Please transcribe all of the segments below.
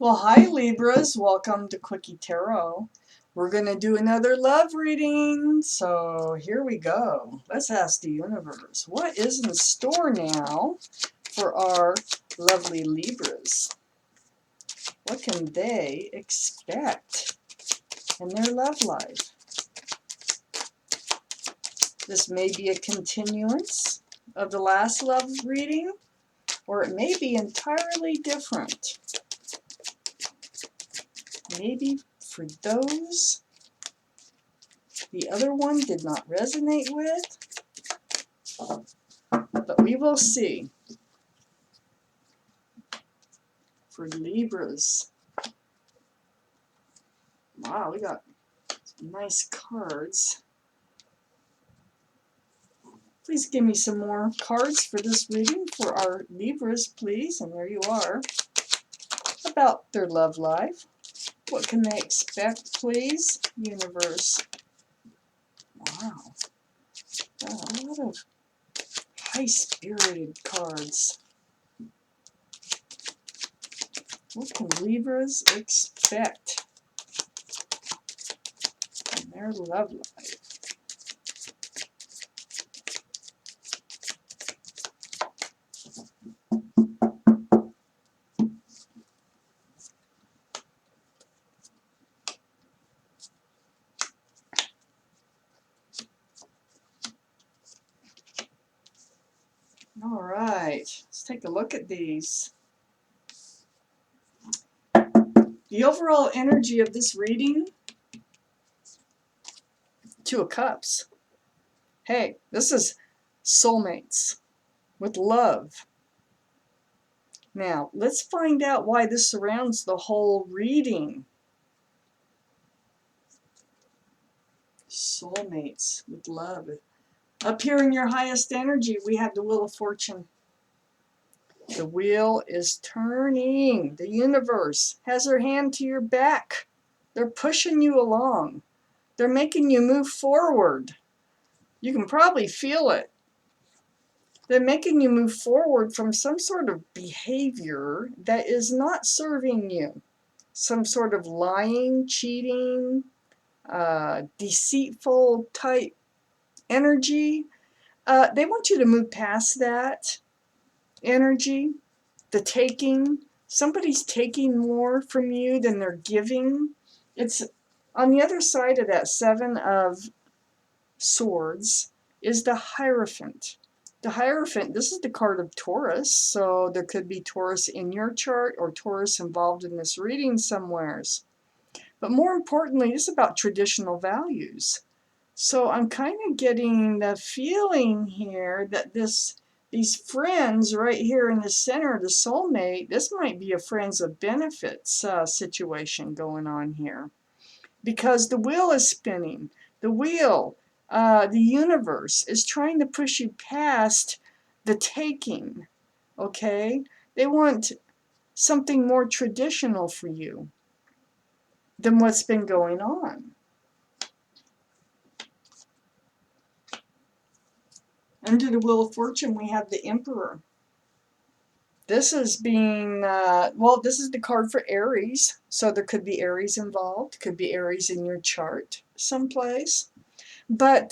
Well, hi Libras, welcome to Quickie Tarot. We're going to do another love reading, so here we go. Let's ask the universe, what is in store now for our lovely Libras? What can they expect in their love life? This may be a continuance of the last love reading, or it may be entirely different. Maybe for those the other one did not resonate with, but we will see. For Libras, wow, we got some nice cards. Please give me some more cards for this reading for our Libras, please. And there you are. About their love life. What can they expect, please, universe? Wow. A lot of high-spirited cards. What can Libras expect in their love life? All right, let's take a look at these. The overall energy of this reading, Two of Cups. Hey, this is soulmates with love. Now, let's find out why this surrounds the whole reading. Soulmates with love. Up here in your highest energy, we have the Wheel of Fortune. The wheel is turning. The universe has their hand to your back. They're pushing you along. They're making you move forward. You can probably feel it. They're making you move forward from some sort of behavior that is not serving you. Some sort of lying, cheating, deceitful type energy. They want you to move past that energy, the taking. Somebody's taking more from you than they're giving. It's on the other side of that Seven of Swords is the Hierophant. The Hierophant, this is the card of Taurus, so there could be Taurus in your chart or Taurus involved in this reading somewheres. But more importantly, it's about traditional values. So I'm kind of getting the feeling here that these friends right here in the center of the soulmate, this might be a friends of benefits situation going on here. Because the wheel is spinning. The wheel, the universe is trying to push you past the taking, okay? They want something more traditional for you than what's been going on. Under the Wheel of Fortune, we have the Emperor. This is being, well, this is the card for Aries, so there could be Aries involved, could be Aries in your chart someplace. But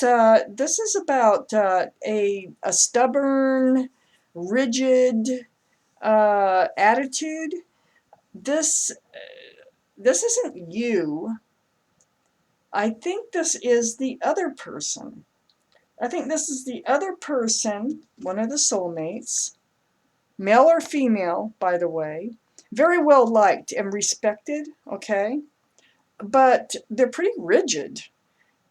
this is about a stubborn, rigid attitude. This isn't you. I think this is the other person. I think this is the other person, one of the soulmates, male or female, by the way, very well liked and respected, okay? But they're pretty rigid.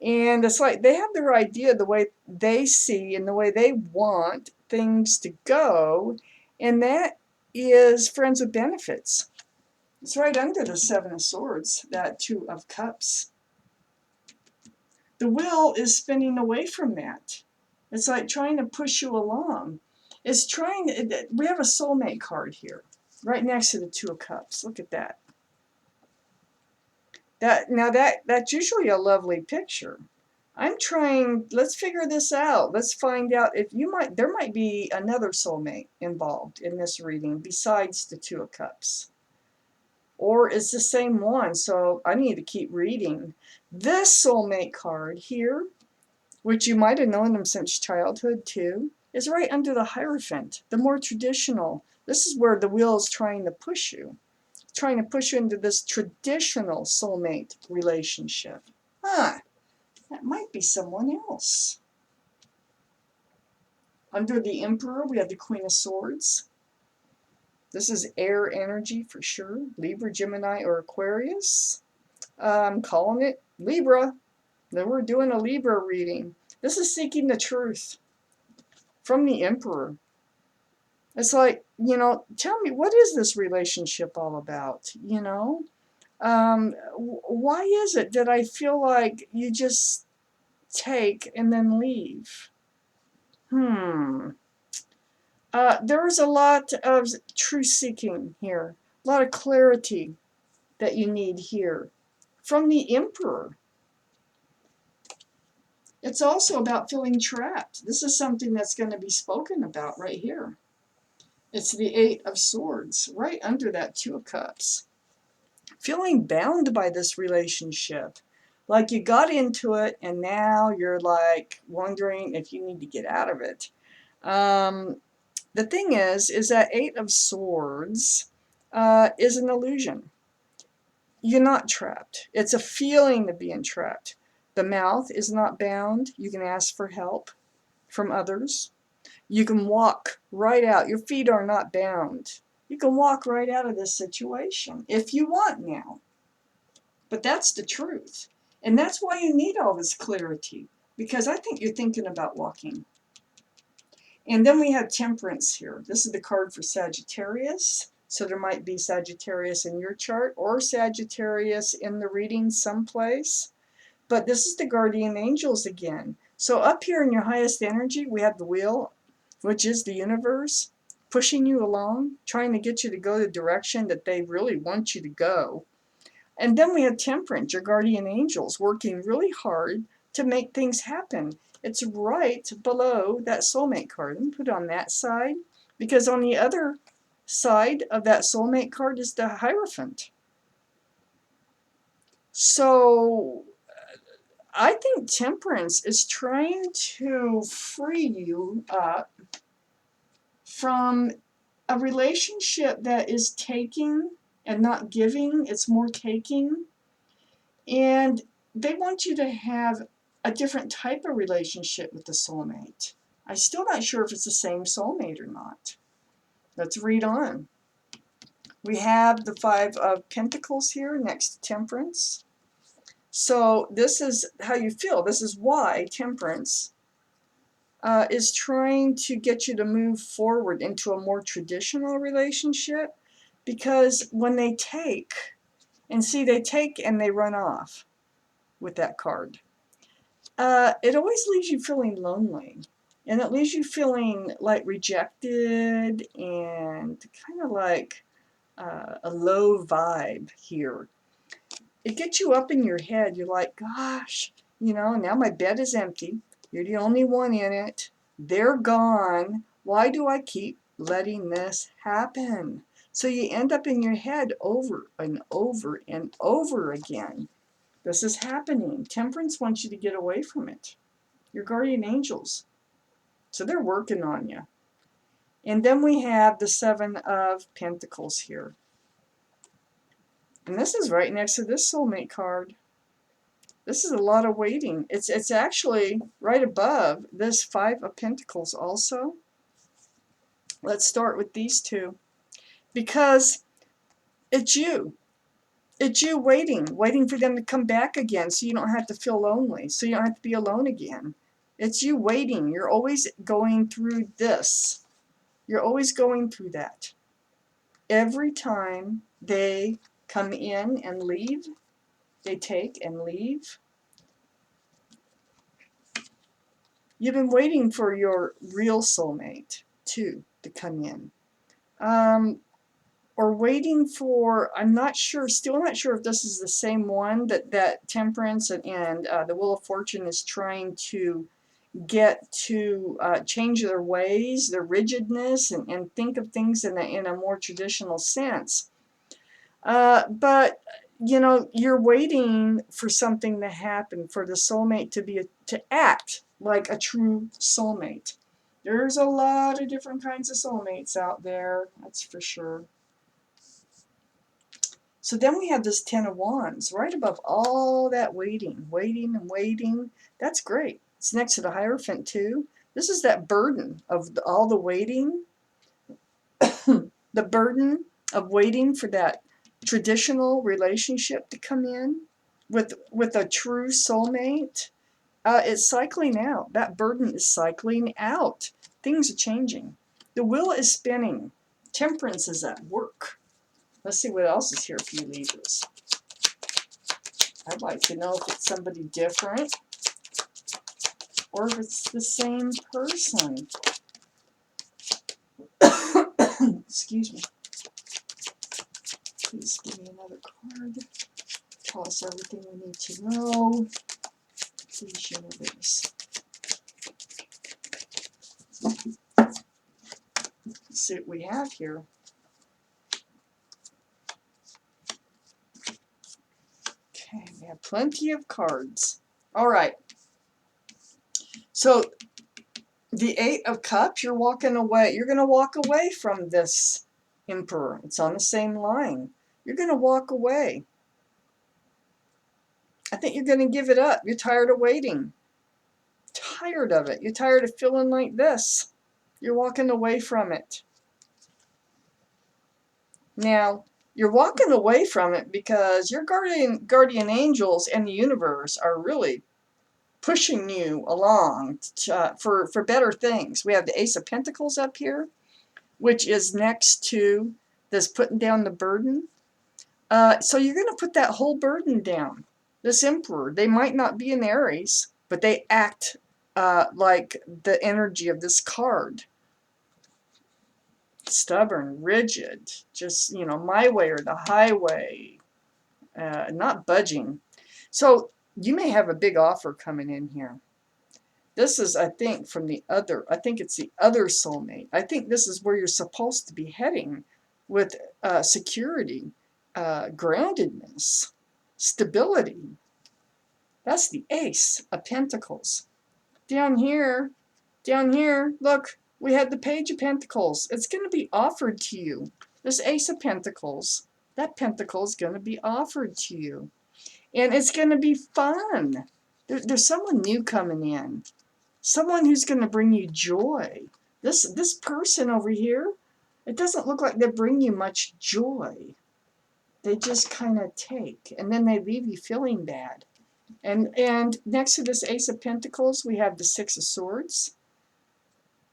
And it's like they have their idea, the way they see and the way they want things to go, and that is friends with benefits. It's right under the Seven of Swords, that Two of Cups. The wheel is spinning away from that. It's like trying to push you along. It's trying, we have a soulmate card here, right next to the Two of Cups. Look at that. That's usually a lovely picture. I'm trying, let's figure this out. Let's find out if there might be another soulmate involved in this reading besides the Two of Cups. or it's the same one, so I need to keep reading. This soulmate card here, which you might have known them since childhood too, is right under the Hierophant, the more traditional. This is where the wheel is trying to push you. Trying to push you into this traditional soulmate relationship. Huh, that might be someone else. Under the Emperor, we have the Queen of Swords. This is air energy for sure. Libra, Gemini, or Aquarius. I'm calling it Libra. Then we're doing a Libra reading. This is seeking the truth from the Emperor. It's like, tell me, what is this relationship all about? Why is it that I feel like you just take and then leave? There is a lot of truth seeking here, a lot of clarity that you need here from the Emperor. It's also about feeling trapped. This is something that's going to be spoken about right here. It's the Eight of Swords, right under that Two of Cups. Feeling bound by this relationship. Like you got into it and now you're like wondering if you need to get out of it. The thing is that Eight of Swords is an illusion. You're not trapped. It's a feeling of being trapped. The mouth is not bound. You can ask for help from others. You can walk right out. Your feet are not bound. You can walk right out of this situation if you want now. But that's the truth. And that's why you need all this clarity, because I think you're thinking about walking. And then we have Temperance here. This is the card for Sagittarius. So there might be Sagittarius in your chart or Sagittarius in the reading someplace. But this is the guardian angels again. So up here in your highest energy, we have the wheel, which is the universe, pushing you along, trying to get you to go the direction that they really want you to go. And then we have Temperance, your guardian angels, working really hard to make things happen. It's right below that soulmate card. Let me put it on that side, because on the other side of that soulmate card is the Hierophant. So I think Temperance is trying to free you up from a relationship that is taking and not giving. It's more taking. And they want you to have a different type of relationship with the soulmate. I'm still not sure if it's the same soulmate or not. Let's read on. We have the Five of Pentacles here next to Temperance. So this is how you feel. This is why Temperance is trying to get you to move forward into a more traditional relationship, because when they take, and see, they take and they run off with that card. It always leaves you feeling lonely, and it leaves you feeling like rejected and kind of like a low vibe here. It gets you up in your head. You're like, gosh, now my bed is empty. You're the only one in it. They're gone. Why do I keep letting this happen? So you end up in your head over and over and over again. This is happening. Temperance wants you to get away from it. Your guardian angels. So they're working on you. And then we have the Seven of Pentacles here. And this is right next to this soulmate card. This is a lot of waiting. It's actually right above this Five of Pentacles also. Let's start with these two. Because it's you. It's you waiting for them to come back again so you don't have to feel lonely, so you don't have to be alone again. It's you waiting. You're always going through this. You're always going through that. Every time they come in and leave, they take and leave. You've been waiting for your real soulmate, too, to come in. Or waiting for, I'm not sure, still not sure if this is the same one that Temperance and the Wheel of Fortune is trying to get to change their ways, their rigidness, and think of things in a more traditional sense. But you know, you're waiting for something to happen, for the soulmate to act like a true soulmate. There's a lot of different kinds of soulmates out there, that's for sure. So then we have this Ten of Wands right above all that waiting, waiting and waiting. That's great. It's next to the Hierophant too. This is that burden of all the waiting, the burden of waiting for that traditional relationship to come in with a true soulmate. It's cycling out. That burden is cycling out. Things are changing. The wheel is spinning. Temperance is at work. Let's see what else is here for you Libras. I'd like to know if it's somebody different or if it's the same person. Excuse me. Please give me another card. Tell us everything we need to know. Please, universe. Let's see what we have here. Okay, we have plenty of cards. All right. So the Eight of Cups, you're walking away. You're going to walk away from this Emperor. It's on the same line. You're going to walk away. I think you're going to give it up. You're tired of waiting. Tired of it. You're tired of feeling like this. You're walking away from it. Now, you're walking away from it because your guardian angels and the universe are really pushing you along for better things. We have the Ace of Pentacles up here, which is next to this putting down the burden. So you're going to put that whole burden down. This Emperor, they might not be in Aries, but they act like the energy of this card. Stubborn, rigid, just, you know, my way or the highway, not budging. So you may have a big offer coming in here. This is, I think, from the other, I think it's the other soulmate. I think this is where you're supposed to be heading with security, groundedness, stability. That's the Ace of Pentacles. Down here, look, we had the Page of Pentacles. It's going to be offered to you. This Ace of Pentacles, that pentacle is going to be offered to you. And it's going to be fun. There's someone new coming in. Someone who's going to bring you joy. This person over here, it doesn't look like they bring you much joy. They just kind of take, and then they leave you feeling bad. And next to this Ace of Pentacles, we have the Six of Swords.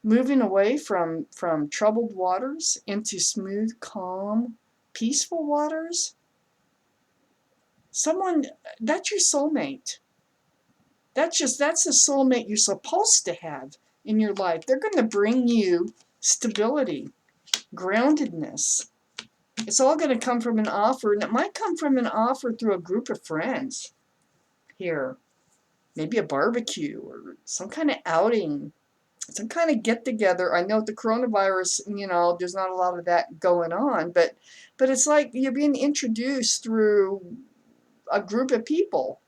Moving away from troubled waters into smooth, calm, peaceful waters. Someone, that's your soulmate. That's the soulmate you're supposed to have in your life. They're going to bring you stability, groundedness. It's all going to come from an offer, and it might come from an offer through a group of friends here. Maybe a barbecue or some kind of outing, some kind of get-together. I know the coronavirus, you know, there's not a lot of that going on, but it's like you're being introduced through a group of people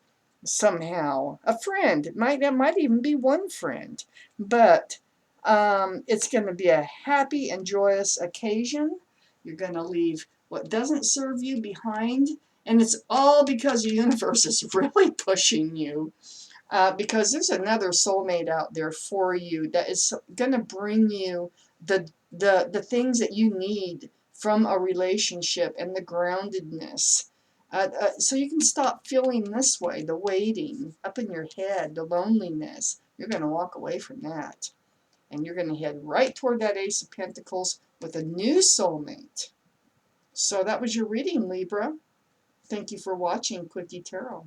somehow. A friend. It might even be one friend, but it's going to be a happy and joyous occasion. You're going to leave what doesn't serve you behind, and it's all because the universe is really pushing you. Because there's another soulmate out there for you that is going to bring you the things that you need from a relationship and the groundedness. So you can stop feeling this way, the waiting up in your head, the loneliness. You're going to walk away from that. And you're going to head right toward that Ace of Pentacles with a new soulmate. So that was your reading, Libra. Thank you for watching Quickie Tarot.